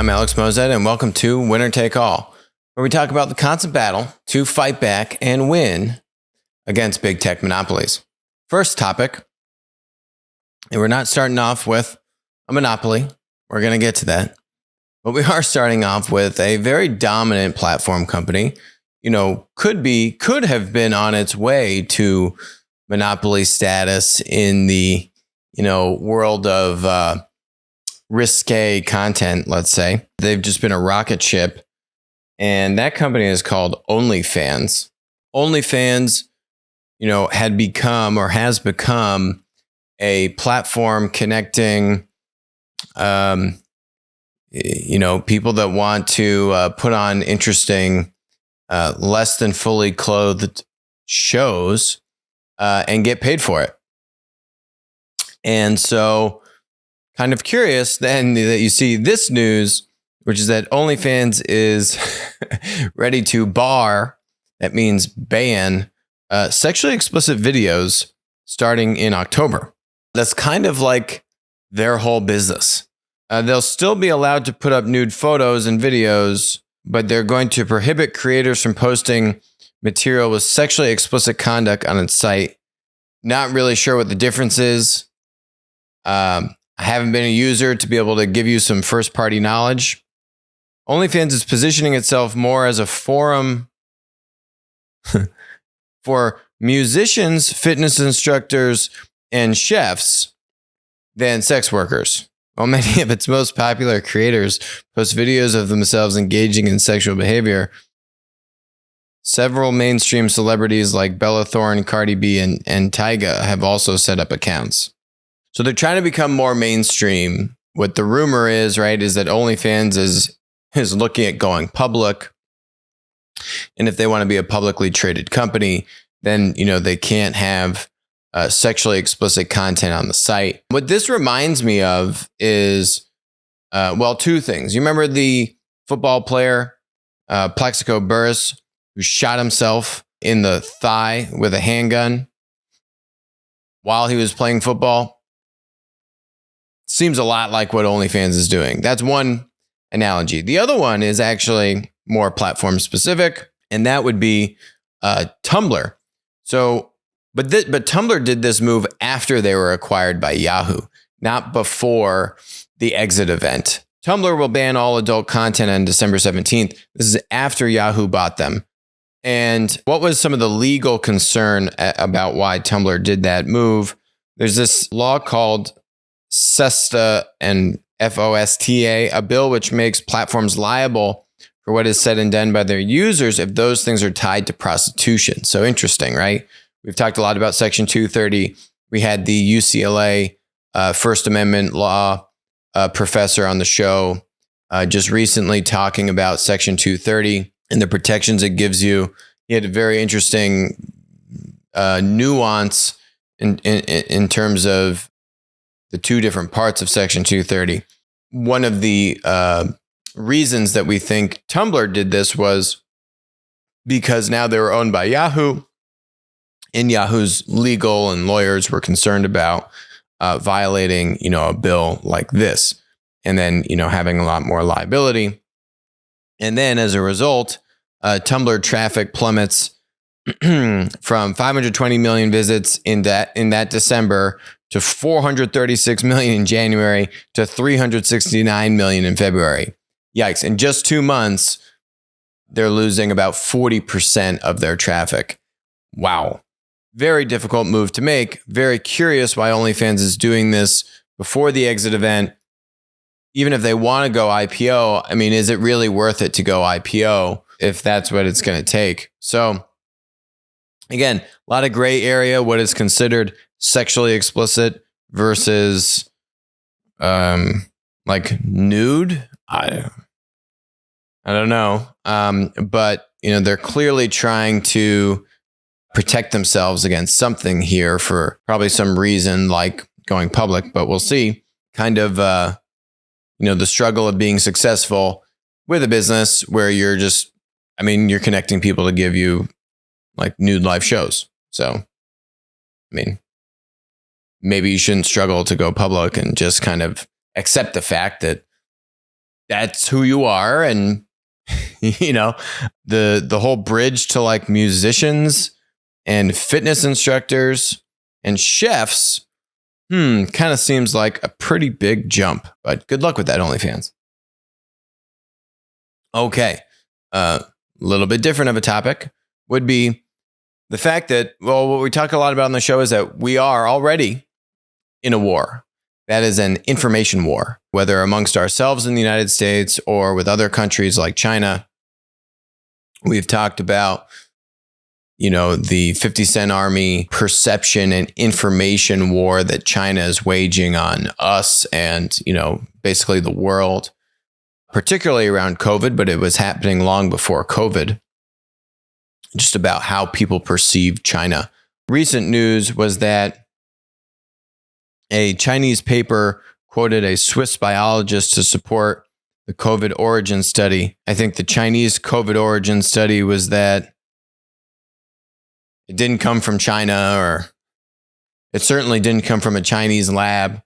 I'm Alex Mozet, and welcome to Winner Take All, where we talk about the constant battle to fight back and win against big tech monopolies. First topic, and we're not starting off with a monopoly. We're going to get to that. But we are starting off with a very dominant platform company, could have been on its way to monopoly status in the, world of risque content, let's say. They've just been a rocket ship. And that company is called OnlyFans. OnlyFans, had become or has become a platform connecting, people that want to put on interesting, less than fully clothed shows and get paid for it. And so, kind of curious then that you see this news, which is that OnlyFans is ready to bar, that means ban, sexually explicit videos starting in October. That's kind of like their whole business. They'll still be allowed to put up nude photos and videos, but they're going to prohibit creators from posting material with sexually explicit conduct on its site. Not really sure what the difference is. I haven't been a user to be able to give you some first-party knowledge. OnlyFans is positioning itself more as a forum for musicians, fitness instructors, and chefs than sex workers. While many of its most popular creators post videos of themselves engaging in sexual behavior, several mainstream celebrities like Bella Thorne, Cardi B, and Tyga have also set up accounts. So they're trying to become more mainstream. What the rumor is, right, is that OnlyFans is looking at going public. And if they want to be a publicly traded company, then, they can't have sexually explicit content on the site. What this reminds me of is, two things. You remember the football player, Plaxico Burress, who shot himself in the thigh with a handgun while he was playing football? Seems a lot like what OnlyFans is doing. That's one analogy. The other one is actually more platform specific, and that would be Tumblr. So, but Tumblr did this move after they were acquired by Yahoo, not before the exit event. Tumblr will ban all adult content on December 17th. This is after Yahoo bought them. And what was some of the legal concern about why Tumblr did that move? There's this law called SESTA and FOSTA, a bill which makes platforms liable for what is said and done by their users if those things are tied to prostitution. So interesting, right? We've talked a lot about Section 230. We had the UCLA First Amendment law professor on the show just recently talking about Section 230 and the protections it gives you. He had a very interesting nuance in terms of the two different parts of Section 230. One of the reasons that we think Tumblr did this was because now they were owned by Yahoo, and Yahoo's legal and lawyers were concerned about violating, a bill like this, and then, having a lot more liability. And then as a result, Tumblr traffic plummets from 520 million visits in that December to 436 million in January to 369 million in February. Yikes. In just 2 months, they're losing about 40% of their traffic. Wow. Very difficult move to make. Very curious why OnlyFans is doing this before the exit event. Even if they want to go IPO, is it really worth it to go IPO if that's what it's going to take? So again, a lot of gray area, what is considered sexually explicit versus like nude. I don't know. But they're clearly trying to protect themselves against something here for probably some reason like going public, but we'll see. Kind of the struggle of being successful with a business where you're just, you're connecting people to give you like nude live shows. So, maybe you shouldn't struggle to go public and just kind of accept the fact that that's who you are. And, the whole bridge to like musicians and fitness instructors and chefs, kind of seems like a pretty big jump, but good luck with that, OnlyFans. Okay. A little bit different of a topic would be the fact that, well, what we talk a lot about on the show is that we are already in a war. That is an information war, whether amongst ourselves in the United States or with other countries like China. We've talked about, the 50 Cent Army perception and information war that China is waging on us and, basically the world, particularly around COVID, but it was happening long before COVID, just about how people perceive China. Recent news was that a Chinese paper quoted a Swiss biologist to support the COVID origin study. I think the Chinese COVID origin study was that it didn't come from China, or it certainly didn't come from a Chinese lab.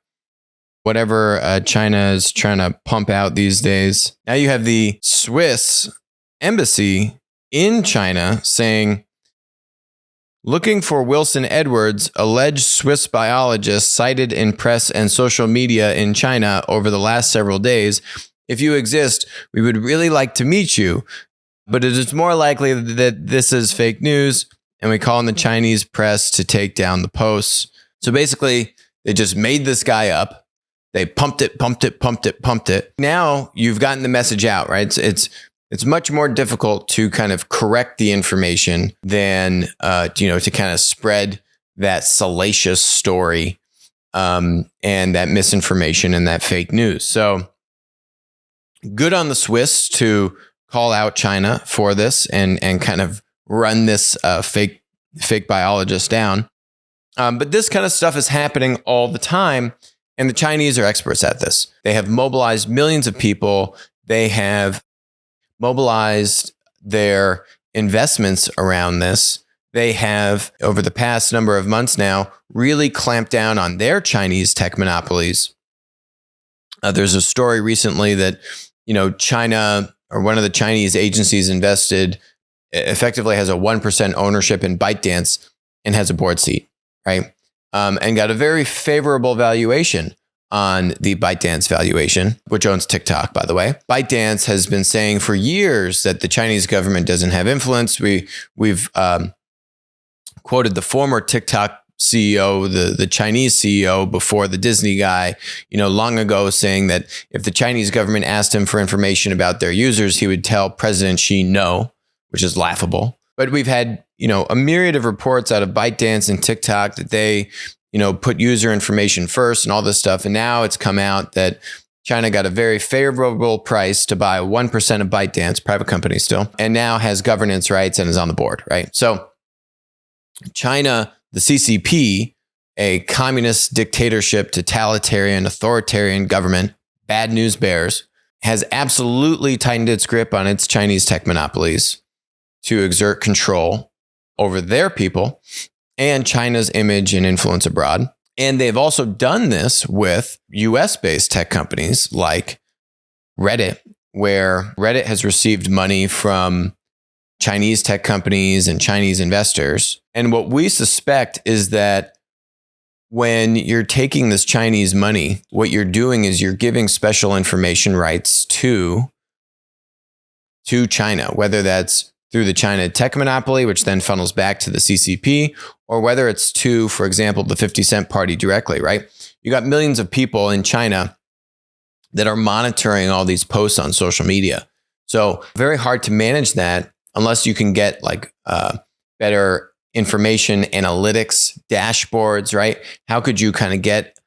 Whatever China is trying to pump out these days. Now you have the Swiss embassy in China saying, looking for Wilson Edwards, alleged Swiss biologist cited in press and social media in China over the last several days. If you exist, we would really like to meet you, but it is more likely that this is fake news, and we call on the Chinese press to take down the posts. So basically, they just made this guy up. They pumped it. Now you've gotten the message out, right? It's much more difficult to kind of correct the information than, to kind of spread that salacious story and that misinformation and that fake news. So good on the Swiss to call out China for this and kind of run this fake biologist down. But this kind of stuff is happening all the time. And the Chinese are experts at this. They have mobilized millions of people. They have mobilized their investments around this. They have, over the past number of months now, really clamped down on their Chinese tech monopolies. There's a story recently that, China, or one of the Chinese agencies, effectively has a 1% ownership in ByteDance and has a board seat, right? And got a very favorable valuation on the ByteDance valuation, which owns TikTok, by the way. ByteDance has been saying for years that the Chinese government doesn't have influence. We've quoted the former TikTok CEO, the Chinese CEO before the Disney guy, long ago, saying that if the Chinese government asked him for information about their users, he would tell President Xi no, which is laughable. But we've had, a myriad of reports out of ByteDance and TikTok that they, put user information first and all this stuff. And now it's come out that China got a very favorable price to buy 1% of ByteDance, private company still, and now has governance rights and is on the board, right? So China, the CCP, a communist dictatorship, totalitarian, authoritarian government, bad news bears, has absolutely tightened its grip on its Chinese tech monopolies to exert control over their people and China's image and influence abroad. And they've also done this with US-based tech companies like Reddit, where Reddit has received money from Chinese tech companies and Chinese investors. And what we suspect is that when you're taking this Chinese money, what you're doing is you're giving special information rights to China, whether that's through the China tech monopoly, which then funnels back to the CCP, or whether it's to, for example, the 50 Cent Party directly, right? You got millions of people in China that are monitoring all these posts on social media. So very hard to manage that unless you can get better information analytics dashboards, right? How could you kind of get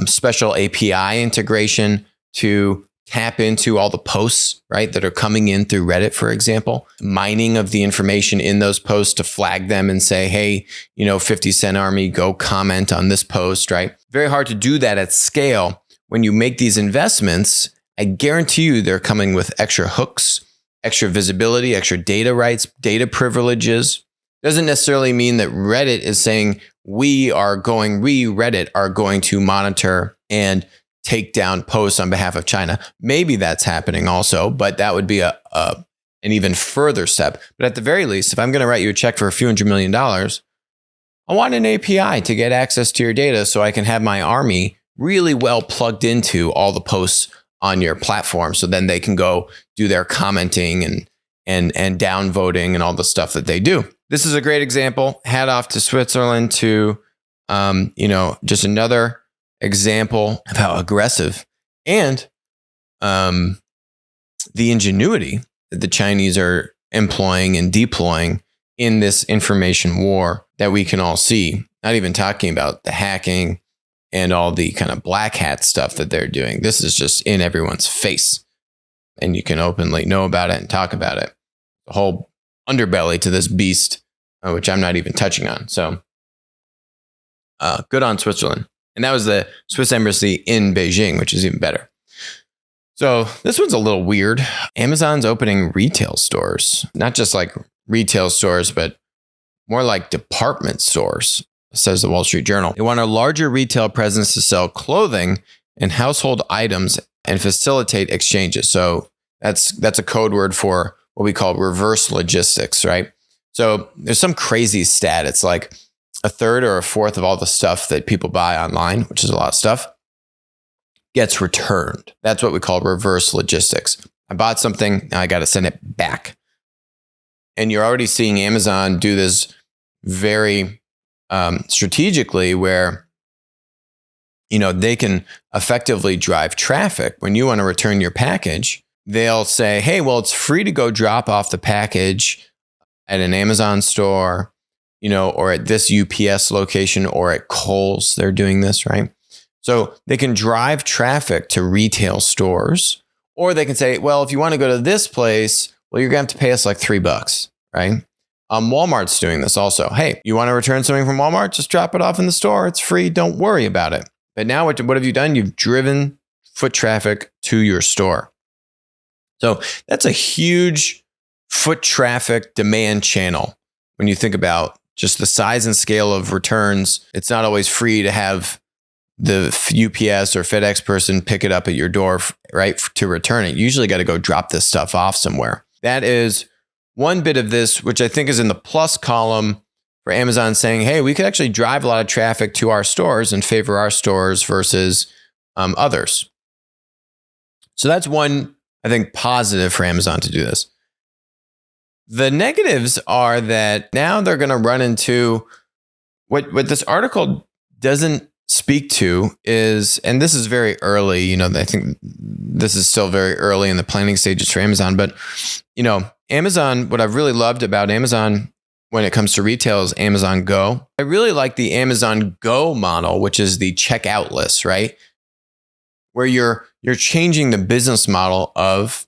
special API integration to tap into all the posts, right, that are coming in through Reddit, for example, mining of the information in those posts to flag them and say, hey, 50 Cent Army, go comment on this post, right? Very hard to do that at scale. When you make these investments, I guarantee you they're coming with extra hooks, extra visibility, extra data rights, data privileges. Doesn't necessarily mean that Reddit is saying we, Reddit, are going to monitor and take down posts on behalf of China. Maybe that's happening also, but that would be an even further step. But at the very least, if I'm going to write you a check for a few $100 million, I want an API to get access to your data so I can have my army really well plugged into all the posts on your platform. So then they can go do their commenting and downvoting and all the stuff that they do. This is a great example. Hat off to Switzerland to, just another example of how aggressive and the ingenuity that the Chinese are employing and deploying in this information war that we can all see. Not even talking about the hacking and all the kind of black hat stuff that they're doing. This is just in everyone's face. And you can openly know about it and talk about it. The whole underbelly to this beast, which I'm not even touching on. So good on Switzerland. And that was the Swiss embassy in Beijing, which is even better. So this one's a little weird. Amazon's opening retail stores, not just like retail stores, but more like department stores, says the Wall Street Journal. They want a larger retail presence to sell clothing and household items and facilitate exchanges. So that's a code word for what we call reverse logistics, right? So there's some crazy stat. It's like a third or a fourth of all the stuff that people buy online, which is a lot of stuff, gets returned. That's what we call reverse logistics. I bought something, now I got to send it back. And you're already seeing Amazon do this very strategically where, they can effectively drive traffic. When you want to return your package, they'll say, hey, well, it's free to go drop off the package at an Amazon store, or at this UPS location or at Kohl's. They're doing this, right? So they can drive traffic to retail stores, or they can say, well, if you want to go to this place, well, you're going to have to pay us like $3, right? Walmart's doing this also. Hey, you want to return something from Walmart? Just drop it off in the store. It's free. Don't worry about it. But now what have you done? You've driven foot traffic to your store. So that's a huge foot traffic demand channel. When you think about just the size and scale of returns, it's not always free to have the UPS or FedEx person pick it up at your door, right, to return it. You usually got to go drop this stuff off somewhere. That is one bit of this, which I think is in the plus column for Amazon saying, hey, we could actually drive a lot of traffic to our stores and favor our stores versus others. So that's one, I think, positive for Amazon to do this. The negatives are that now they're going to run into what this article doesn't speak to is, and this is very early, I think this is still very early in the planning stages for Amazon, but, Amazon, what I've really loved about Amazon when it comes to retail is Amazon Go. I really like the Amazon Go model, which is the checkout list, right? Where you're changing the business model of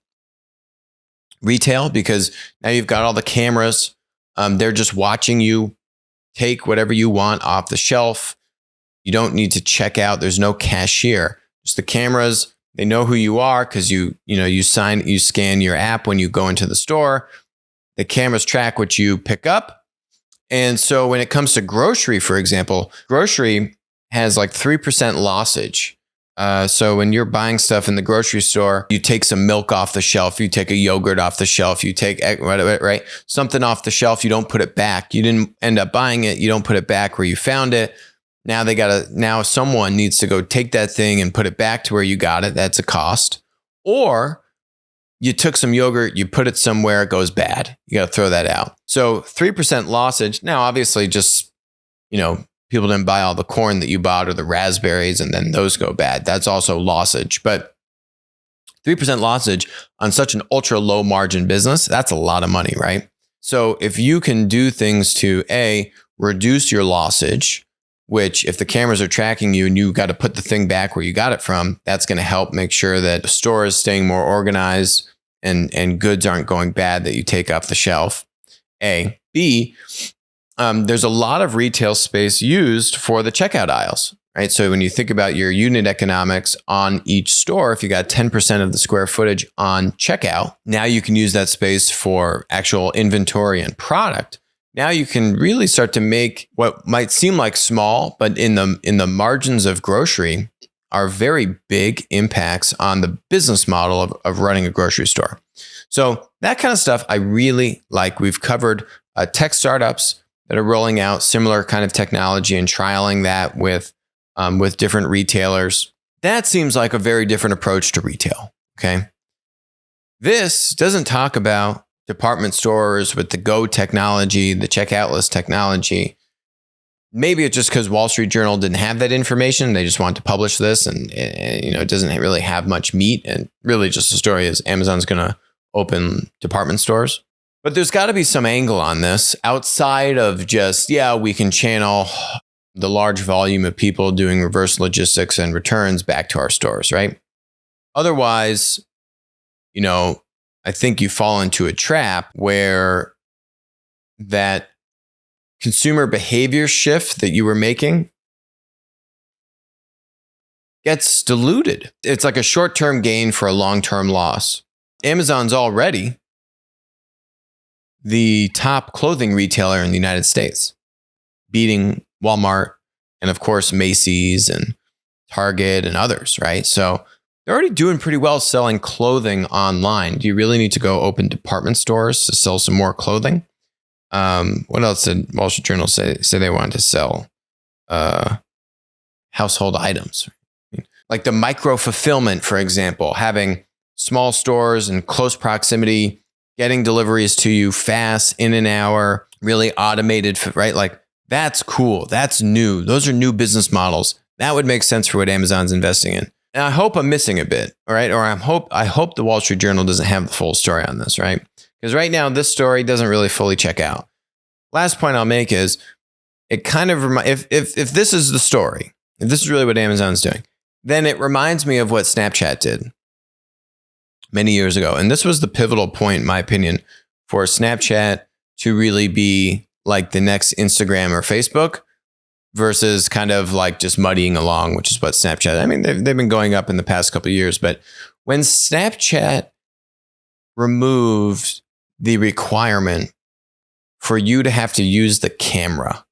retail because now you've got all the cameras. They're just watching you take whatever you want off the shelf. You don't need to check out. There's no cashier. Just the cameras. They know who you are because you scan your app when you go into the store. The cameras track what you pick up. And so when it comes to grocery, for example, grocery has like 3% lossage. So when you're buying stuff in the grocery store, you take some milk off the shelf, you take a yogurt off the shelf, you take right, something off the shelf, you don't put it back. You didn't end up buying it. You don't put it back where you found it. Now someone needs to go take that thing and put it back to where you got it. That's a cost. Or you took some yogurt, you put it somewhere, it goes bad. You got to throw that out. So 3% lossage. Now, obviously, just, people didn't buy all the corn that you bought or the raspberries and then those go bad. That's also lossage. But 3% lossage on such an ultra low margin business, that's a lot of money, right? So if you can do things to reduce your lossage, which if the cameras are tracking you and you got to put the thing back where you got it from, that's going to help make sure that the store is staying more organized and goods aren't going bad that you take off the shelf. B, there's a lot of retail space used for the checkout aisles, right? So when you think about your unit economics on each store, if you got 10% of the square footage on checkout, now you can use that space for actual inventory and product. Now you can really start to make what might seem like small, but in the margins of grocery, are very big impacts on the business model of running a grocery store. So that kind of stuff I really like. We've covered tech startups that are rolling out similar kind of technology and trialing that with different retailers. That seems like a very different approach to retail. Okay. This doesn't talk about department stores with the Go technology, the checkout list technology. Maybe it's just because Wall Street Journal didn't have that information. They just want to publish this and it doesn't really have much meat. And really just the story is Amazon's going to open department stores. But there's got to be some angle on this outside of just, we can channel the large volume of people doing reverse logistics and returns back to our stores, right? Otherwise, I think you fall into a trap where that consumer behavior shift that you were making gets diluted. It's like a short-term gain for a long-term loss. Amazon's already the top clothing retailer in the United States, beating Walmart and, of course, Macy's and Target and others, right? So they're already doing pretty well selling clothing online. Do you really need to go open department stores to sell some more clothing? What else did Wall Street Journal say? Say they wanted to sell household items, like the micro fulfillment, for example, having small stores in close proximity, getting deliveries to you fast in an hour, really automated, right? Like that's cool. That's new. Those are new business models. That would make sense for what Amazon's investing in. And I hope I'm missing a bit, all right? Or I hope the Wall Street Journal doesn't have the full story on this, right? Because right now this story doesn't really fully check out. Last point I'll make is it kind of if this is the story, if this is really what Amazon's doing, then it reminds me of what Snapchat did many years ago. And this was the pivotal point, in my opinion, for Snapchat to really be like the next Instagram or Facebook versus kind of like just muddying along, which is what Snapchat, I mean, they've been going up in the past couple of years. But when Snapchat removed the requirement for you to have to use the camera,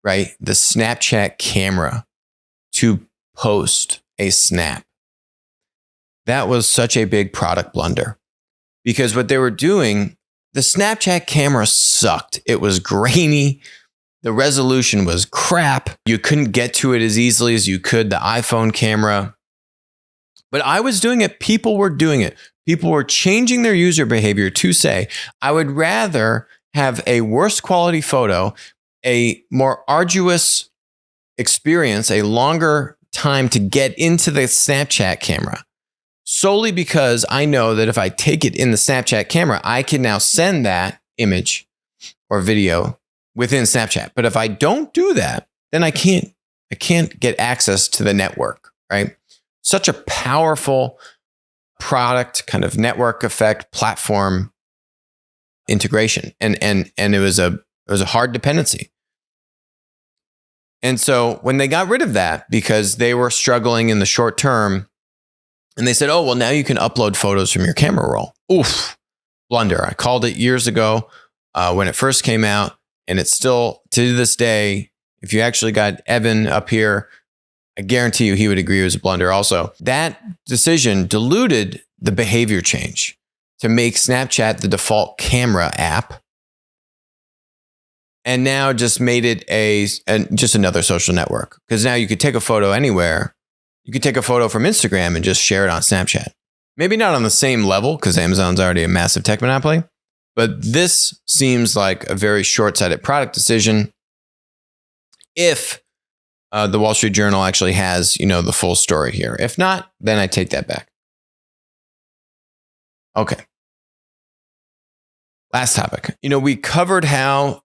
right? The Snapchat camera to post a snap. That was such a big product blunder because what they were doing, the Snapchat camera sucked. It was grainy. The resolution was crap. You couldn't get to it as easily as you could the iPhone camera. But I was doing it. People were doing it. People were changing their user behavior to say, I would rather have a worse quality photo, a more arduous experience, a longer time to get into the Snapchat camera, solely because I know that if I take it in the Snapchat camera, I can now send that image or video within Snapchat. But if I don't do that, then I can't get access to the network, right? Such a powerful product, kind of network effect, platform integration. And it was a hard dependency. And so when they got rid of that, because they were struggling in the short term, and they said, oh, well, now you can upload photos from your camera roll. Oof, blunder. I called it years ago when it first came out. And it's still, to this day, if you actually got Evan up here, I guarantee you he would agree it was a blunder also. That decision diluted the behavior change to make Snapchat the default camera app. And now just made it just another social network. Because now you could take a photo anywhere. You could take a photo from Instagram and just share it on Snapchat. Maybe not on the same level because Amazon's already a massive tech monopoly. But this seems like a very short-sighted product decision if the Wall Street Journal actually has, the full story here. If not, then I take that back. Okay. Last topic. We covered how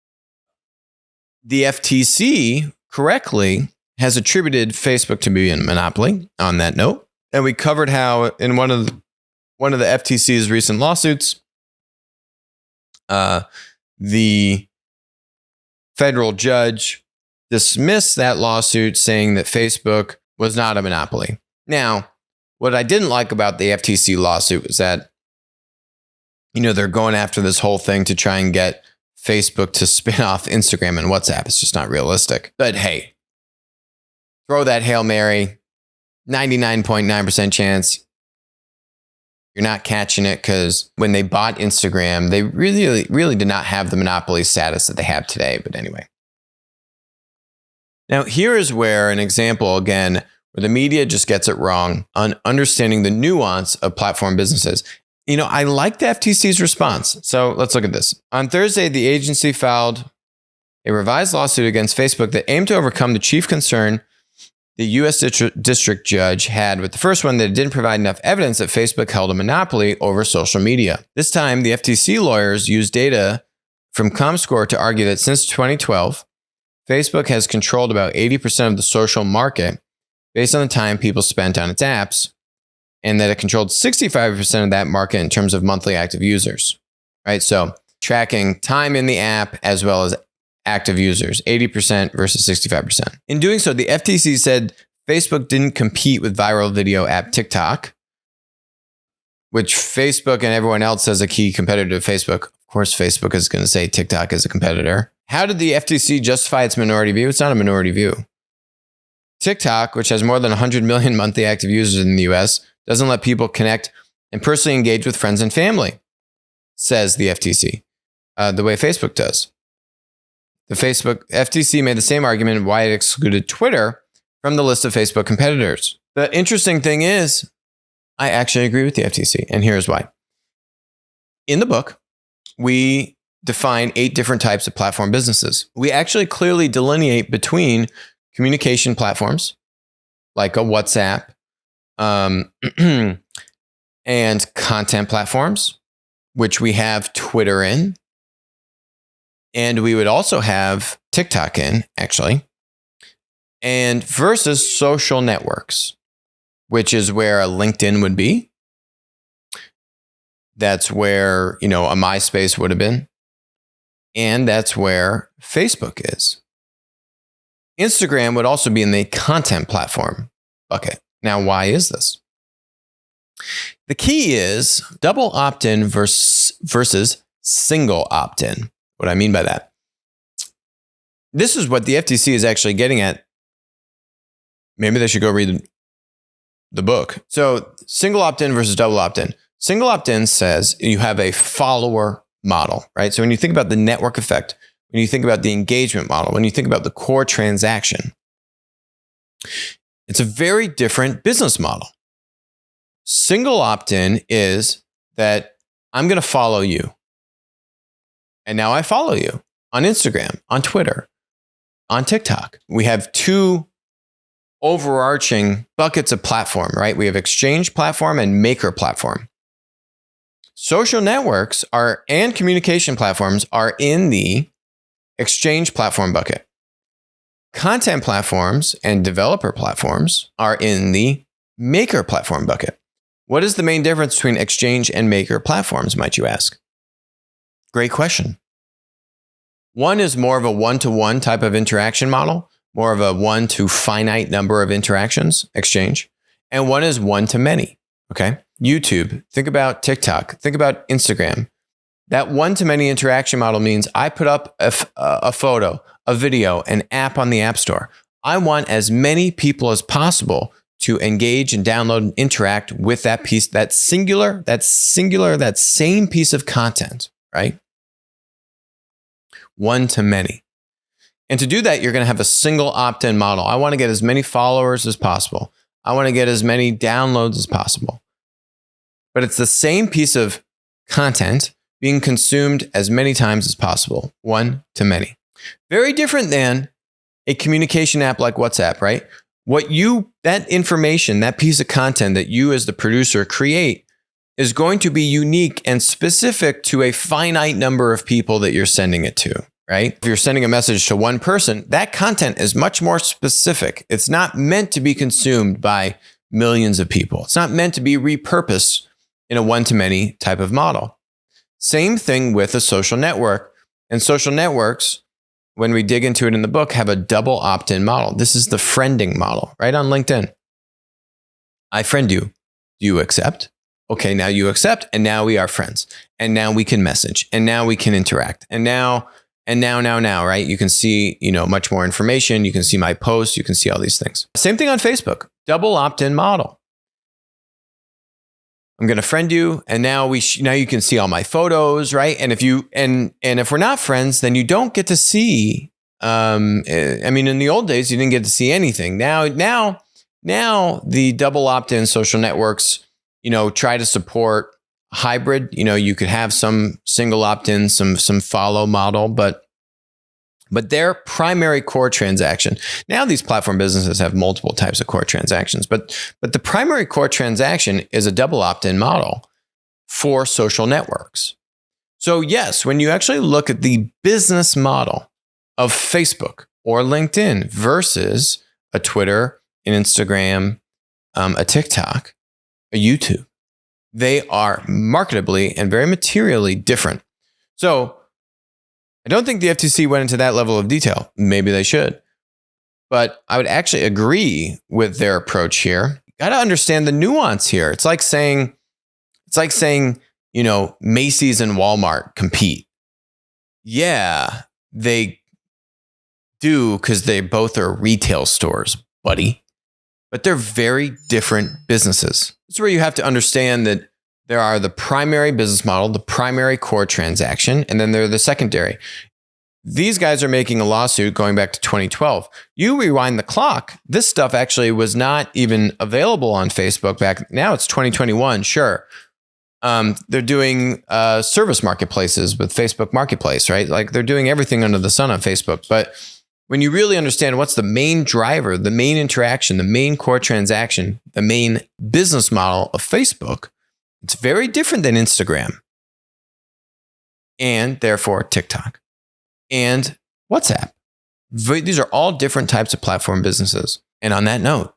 the FTC correctly has attributed Facebook to be a monopoly on that note. And we covered how in one of the FTC's recent lawsuits, the federal judge dismissed that lawsuit saying that Facebook was not a monopoly. Now, what I didn't like about the FTC lawsuit was that, they're going after this whole thing to try and get Facebook to spin off Instagram and WhatsApp. It's just not realistic. But hey, throw that Hail Mary. 99.9% chance you're not catching it, because when they bought Instagram, they really did not have the monopoly status that they have today. But anyway. Now, here is where an example, again, where the media just gets it wrong on understanding the nuance of platform businesses. I like the FTC's response. So let's look at this. On Thursday, the agency filed a revised lawsuit against Facebook that aimed to overcome the chief concern the U.S. district judge had with the first one, that it didn't provide enough evidence that Facebook held a monopoly over social media. This time, the FTC lawyers used data from Comscore to argue that since 2012, Facebook has controlled about 80% of the social market based on the time people spent on its apps, and that it controlled 65% of that market in terms of monthly active users, right? So tracking time in the app as well as active users, 80% versus 65%. In doing so, the FTC said Facebook didn't compete with viral video app TikTok, which Facebook and everyone else says a key competitor to Facebook. Of course, Facebook is going to say TikTok is a competitor. How did the FTC justify its minority view? It's not a minority view. TikTok, which has more than 100 million monthly active users in the US, doesn't let people connect and personally engage with friends and family, says the FTC, the way Facebook does. The FTC made the same argument why it excluded Twitter from the list of Facebook competitors. The interesting thing is, I actually agree with the FTC, and here's why. In the book, we define 8 different types of platform businesses. We actually clearly delineate between communication platforms, like a WhatsApp, and content platforms, which we have Twitter in. And we would also have TikTok in, actually, and versus social networks, which is where a LinkedIn would be. That's where, a MySpace would have been. And that's where Facebook is. Instagram would also be in the content platform bucket. Now, why is this? The key is double opt-in versus single opt-in. What I mean by that, this is what the FTC is actually getting at. Maybe they should go read the book. So single opt-in versus double opt-in. Single opt-in says you have a follower model, right? So when you think about the network effect, when you think about the engagement model, when you think about the core transaction, it's a very different business model. Single opt-in is that I'm going to follow you. And now I follow you on Instagram, on Twitter, on TikTok. We have 2 overarching buckets of platform, right? We have exchange platform and maker platform. Social networks and communication platforms are in the exchange platform bucket. Content platforms and developer platforms are in the maker platform bucket. What is the main difference between exchange and maker platforms, might you ask? Great question. One is more of a one-to-one type of interaction model, more of a one to finite number of interactions, exchange, and one is one-to-many, okay? YouTube, think about TikTok, think about Instagram. That one-to-many interaction model means I put up a photo, a video, an app on the App Store. I want as many people as possible to engage and download and interact with that piece, that same piece of content, right? One to many. And to do that, you're going to have a single opt-in model. I want to get as many followers as possible. I want to get as many downloads as possible. But it's the same piece of content being consumed as many times as possible. One to many. Very different than a communication app like WhatsApp, right? That information, that piece of content that you as the producer create is going to be unique and specific to a finite number of people that you're sending it to, right? If you're sending a message to one person, that content is much more specific. It's not meant to be consumed by millions of people. It's not meant to be repurposed in a one-to-many type of model. Same thing with a social network. And social networks, when we dig into it in the book, have a double opt-in model. This is the friending model, right? On LinkedIn. I friend you. Do you accept? Okay, now you accept, and now we are friends. And now we can message, and now we can interact. And now, right? You can see, much more information. You can see my posts. You can see all these things. Same thing on Facebook. double opt-in model. I'm going to friend you, and now now you can see all my photos, right? And if you and if we're not friends, then you don't get to see. I mean, in the old days, you didn't get to see anything. Now the double opt-in social networks, try to support hybrid. You could have some single opt-in, some follow model, but their primary core transaction. Now these platform businesses have multiple types of core transactions, but the primary core transaction is a double opt-in model for social networks. So yes, when you actually look at the business model of Facebook or LinkedIn versus a Twitter, an Instagram, a TikTok, a YouTube, they are marketably and very materially different. So I don't think the FTC went into that level of detail. Maybe they should. But I would actually agree with their approach here. You got to understand the nuance here. It's like saying, Macy's and Walmart compete. Yeah, they do because they both are retail stores, buddy. But they're very different businesses. It's where you have to understand that there are the primary business model, the primary core transaction, and then there are the secondary. These guys are making a lawsuit going back to 2012. You rewind the clock, this stuff actually was not even available on Facebook back. Now it's 2021, sure. They're doing service marketplaces with Facebook Marketplace, right? Like they're doing everything under the sun on Facebook. But when you really understand what's the main driver, the main interaction, the main core transaction, the main business model of Facebook, it's very different than Instagram and therefore TikTok and WhatsApp. These are all different types of platform businesses. And on that note,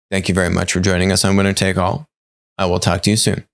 thank you very much for joining us on Winner Take All. I will talk to you soon.